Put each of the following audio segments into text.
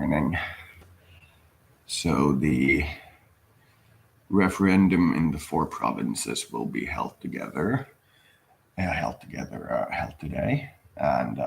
morning. So the referendum in the four provinces will be held today. And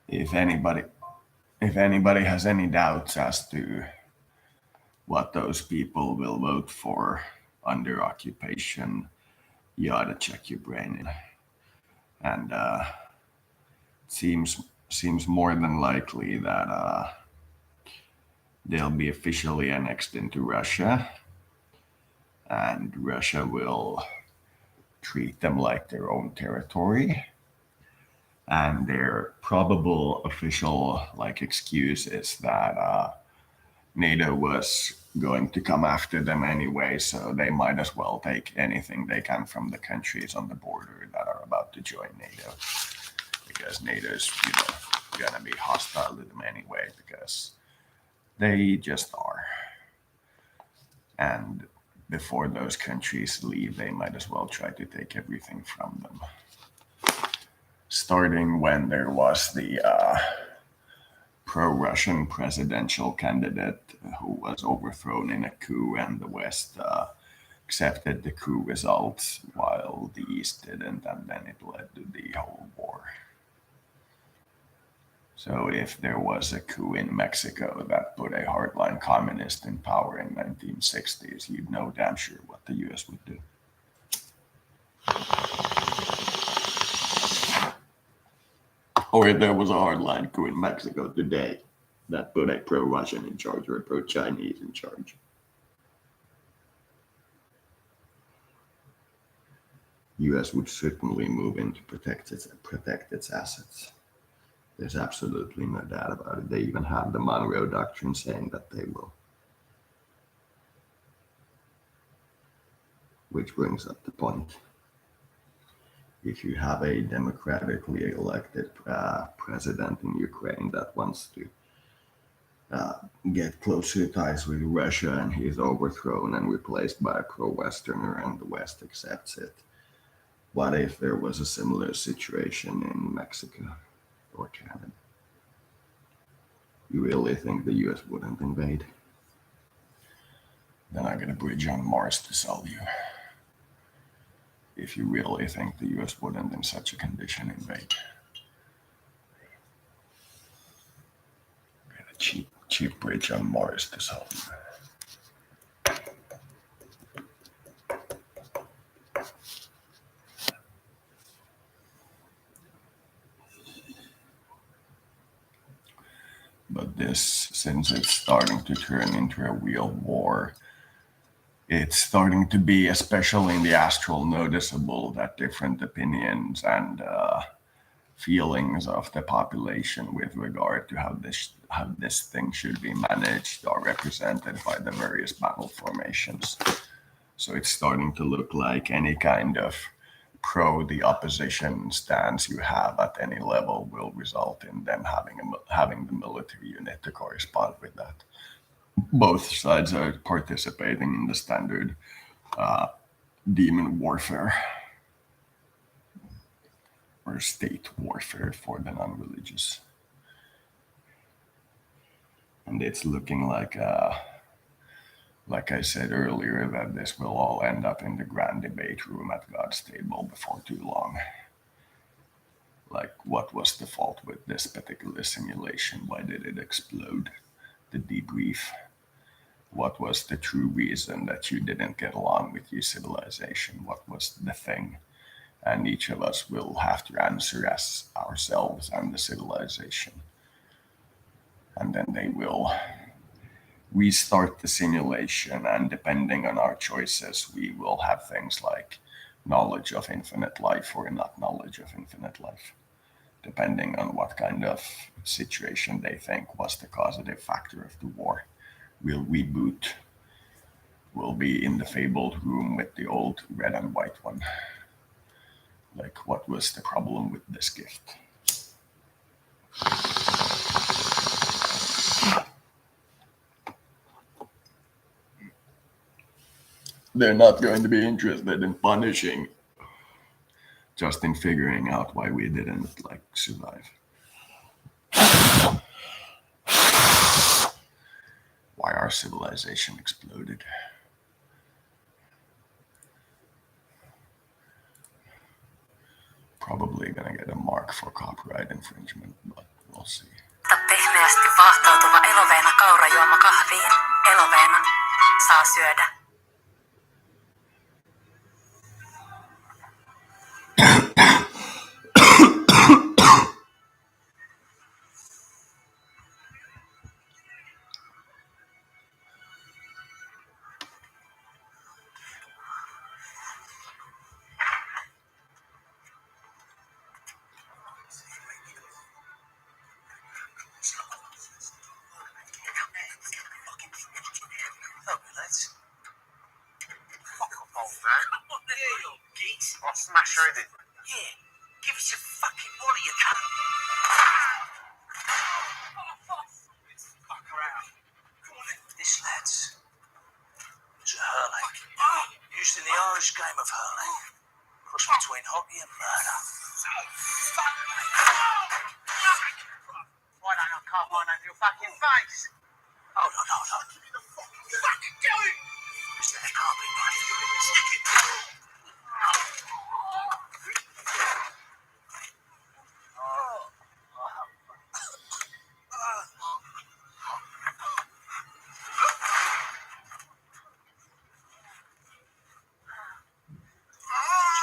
if anybody has any doubts as to what those people will vote for under occupation, you ought to check your brain in. And seems more than likely that they'll be officially annexed into Russia, and Russia will treat them like their own territory. And their probable official excuse is that NATO was going to come after them anyway, so they might as well take anything they can from the countries on the border that are about to join NATO, because NATO's gonna be hostile to them anyway, because they just are. And before those countries leave, they might as well try to take everything from them. Starting when there was the pro-Russian presidential candidate who was overthrown in a coup, and the West accepted the coup results while the East didn't, and then it led to the whole war. So if there was a coup in Mexico that put a hardline communist in power in 1960s, you'd know damn sure what the US would do. Or if there was a hardline coup in Mexico today that put a pro-Russian in charge or a pro-Chinese in charge, US would certainly move in to protect its assets. There's absolutely no doubt about it. They even have the Monroe Doctrine saying that they will. Which brings up the point. If you have a democratically elected president in Ukraine that wants to get closer ties with Russia, and he's overthrown and replaced by a pro-Westerner and the West accepts it, what if there was a similar situation in Mexico or Canada? You really think the US wouldn't invade? Then I got a bridge on Mars to sell you. If you really think the US wouldn't in such a condition invade. Got a cheap bridge on Mars to sell you. But this, since it's starting to turn into a real war, it's starting to be, especially in the astral, noticeable that different opinions and feelings of the population with regard to how this thing should be managed are represented by the various battle formations. So it's starting to look like any kind of the opposition stance you have at any level will result in them having the military unit to correspond with that. Both sides are participating in the standard demon warfare or state warfare for the non-religious. And it's looking like I said earlier, that this will all end up in the grand debate room at God's table before too long. Like, what was the fault with this particular simulation? Why did it explode? The debrief. What was the true reason that you didn't get along with your civilization? What was the thing? And each of us will have to answer as ourselves and the civilization. And then they will restart the simulation, and depending on our choices, we will have things like knowledge of infinite life or not knowledge of infinite life, depending on what kind of situation they think was the causative factor of the war. We'll reboot. We'll be in the fabled room with the old red and white one. Like, what was the problem with this gift? They're not going to be interested in punishing, just in figuring out why we didn't survive. our civilization exploded. Probably gonna get a mark for copyright infringement, but we'll see. Pehmeästi vahtautuva Eloveena kaurajuoma kahviin. Eloveena. Saa syödä. I'll smash her head in. Yeah, give us your fucking body, you cunt. Fuck her out. Come on, this, lads, was a hurley. Used in the Irish game of hurley. Cross between hockey and murder. Why don't I carve mine over your fucking face? Hold on. Fucking do it! Mister, it can't be right. Stick it.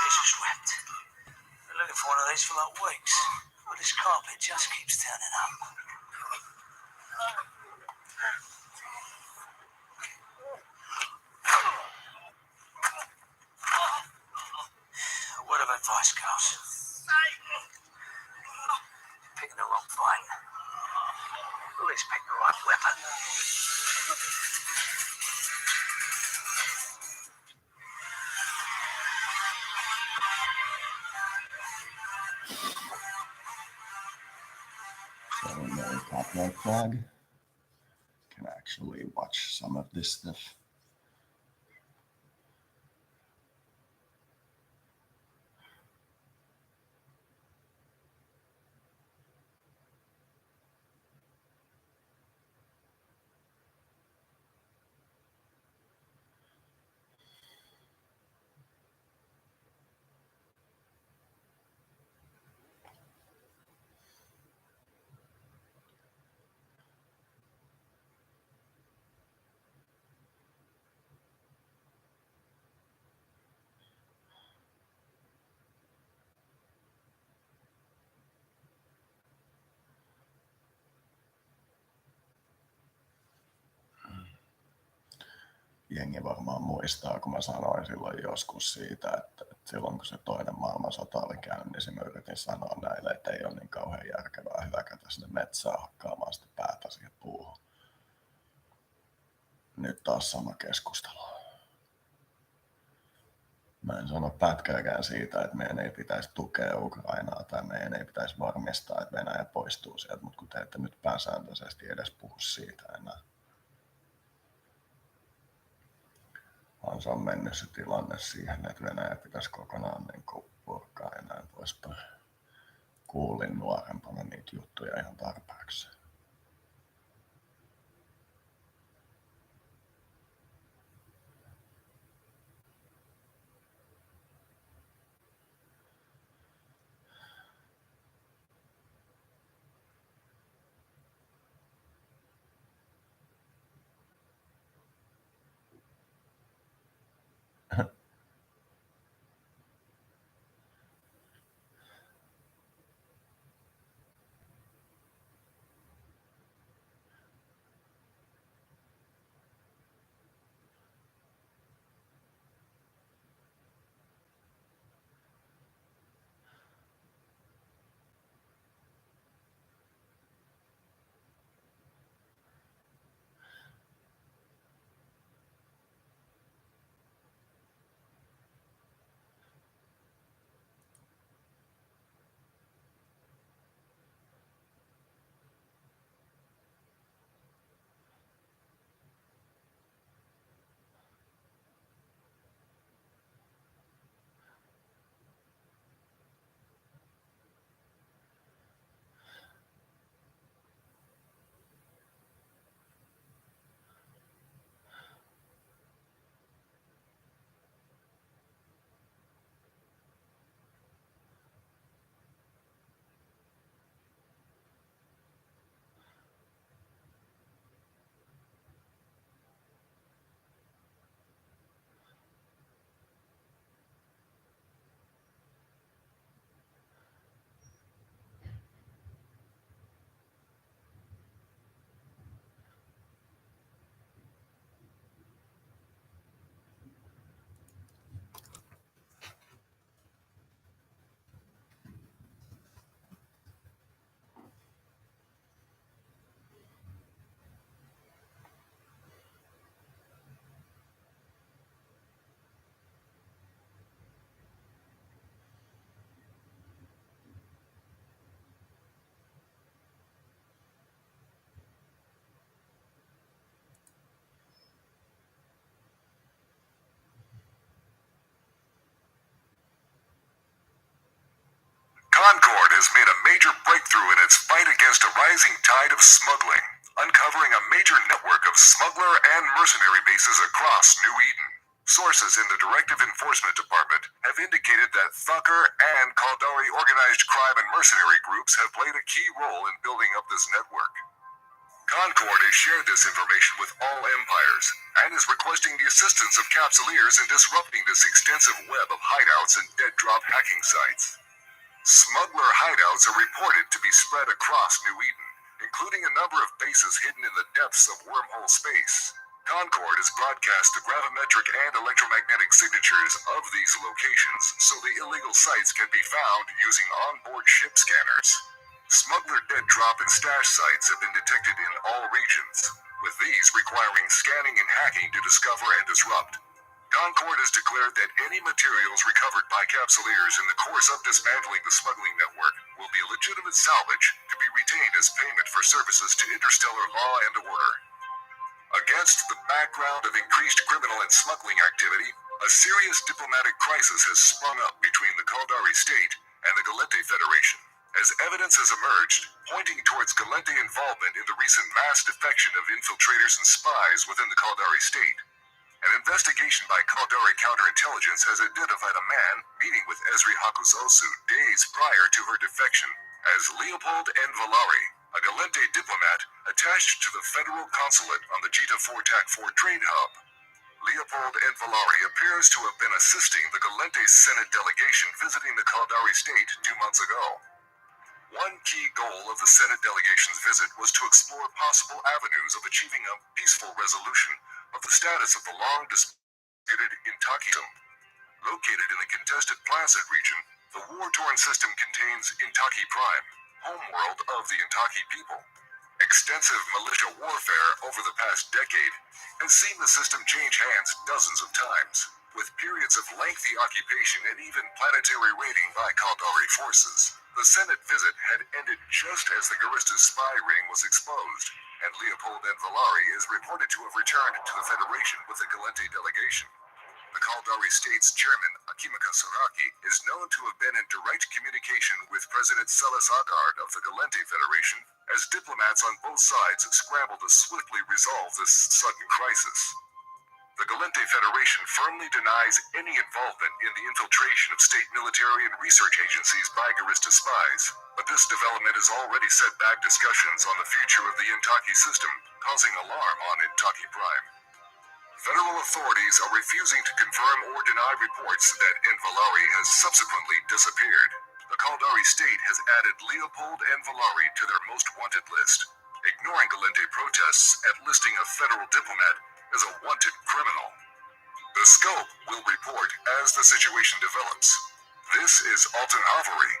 Jesus wept. Been looking for one of these for like weeks. But this carpet just keeps turning up. A word of advice, girls. Picking the wrong fight. At least pick the right weapon. So no copyright flag. Can actually watch some of this stuff. Jengi varmaan muistaa, kun mä sanoin silloin joskus siitä, että silloin kun se toinen maailmansota oli käynnissä, mä yritin sanoa näille, että ei ole niin kauhean järkevää hyökätä sinne metsään hakkaamaan sitä päätä siihen puuhun. Nyt taas sama keskustelu. Mä en sano pätkääkään siitä, että meidän ei pitäisi tukea Ukrainaa tai meidän ei pitäisi varmistaa, että Venäjä poistuu sieltä, mutta kun te ette nyt pääsääntöisesti edes puhu siitä enää. Vaan se on mennyt se tilanne siihen, että Venäjä pitäisi kokonaan niin purkaa ja näin poispäin. Kuulin nuorempana niitä juttuja ihan tarpeeksi. has made a major breakthrough in its fight against a rising tide of smuggling, uncovering a major network of smuggler and mercenary bases across New Eden. Sources in the Directive Enforcement Department have indicated that Thakur and Caldari organized crime and mercenary groups have played a key role in building up this network. Concord has shared this information with all empires and is requesting the assistance of Capsuleers in disrupting this extensive web of hideouts and dead drop hacking sites. Smuggler hideouts are reported to be spread across New Eden, including a number of bases hidden in the depths of wormhole space. Concord has broadcast the gravimetric and electromagnetic signatures of these locations so the illegal sites can be found using onboard ship scanners. Smuggler dead drop and stash sites have been detected in all regions, with these requiring scanning and hacking to discover and disrupt. Concord has declared that any materials recovered by Capsuleers in the course of dismantling the smuggling network will be a legitimate salvage to be retained as payment for services to interstellar law and order. Against the background of increased criminal and smuggling activity, a serious diplomatic crisis has sprung up between the Caldari state and the Galente Federation, as evidence has emerged pointing towards Galente involvement in the recent mass defection of infiltrators and spies within the Caldari state. An investigation by Caldari Counterintelligence has identified a man meeting with Esri Hakuzosu days prior to her defection as Leopold N. Valari, a Galente diplomat attached to the federal consulate on the Jita 4TAC 4 trade hub. Leopold N. Valari appears to have been assisting the Galente Senate delegation visiting the Caldari state 2 months ago. One key goal of the Senate delegation's visit was to explore possible avenues of achieving a peaceful resolution of the status of the long-disputed Intakitum. Located in the contested Placid region, the war-torn system contains Intaki Prime, homeworld of the Intaki people. Extensive militia warfare over the past decade has seen the system change hands dozens of times, with periods of lengthy occupation and even planetary raiding by Caldari forces. The Senate visit had ended just as the Garista's spy ring was exposed, and Leopold N. Valari is reported to have returned to the Federation with the Galente delegation. The Caldari state's chairman, Akimika Saraki, is known to have been in direct communication with President Celis Agard of the Galente Federation as diplomats on both sides scramble to swiftly resolve this sudden crisis. The Galente Federation firmly denies any involvement in the infiltration of state military and research agencies by Garista spies, but this development has already set back discussions on the future of the Intaki system, causing alarm on Intaki Prime. Federal authorities are refusing to confirm or deny reports that N. Valari has subsequently disappeared. The Caldari state has added Leopold N. Valari to their most wanted list, ignoring Galente protests at listing a federal diplomat as a wanted criminal. The scope will report as the situation develops. This is Alton Avery.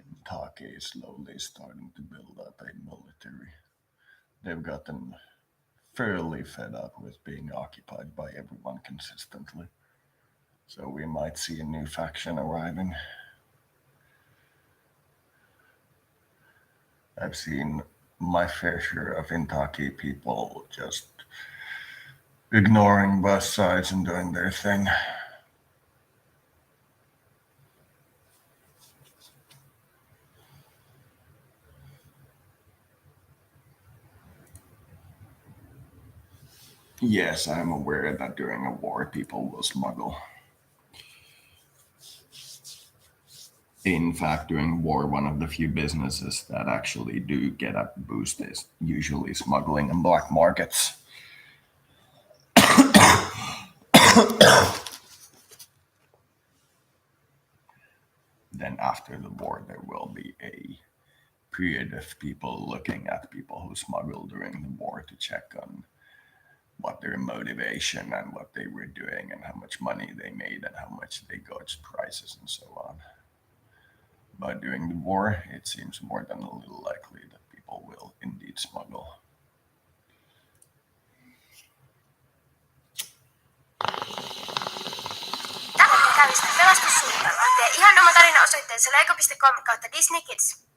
Intaki is slowly starting to build up a military. They've gotten fairly fed up with being occupied by everyone consistently. So we might see a new faction arriving. I've seen my fair share of Intaki people just ignoring both sides and doing their thing. Yes, I'm aware that during a war people will smuggle. In fact, during war, one of the few businesses that actually do get a boost is usually smuggling and black markets. Then after the war, there will be a period of people looking at people who smuggled during the war to check on what their motivation and what they were doing and how much money they made and how much they got prices and so on. But during the war, it seems more than a little likely that people will indeed smuggle. Tavoite käynnistä pelastussuunnitelma. Tee ihan oma tarina osoitteessa lego.com/DisneyKids.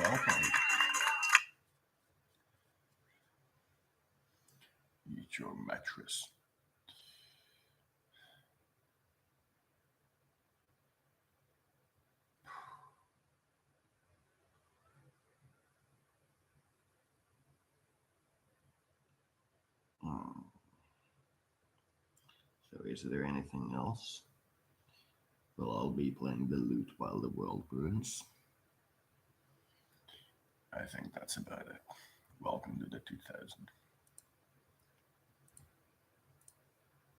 Well played. Eat your mattress. So is there anything else? Well, I'll be playing the lute while the world burns. I think that's about it. Welcome to the 2000.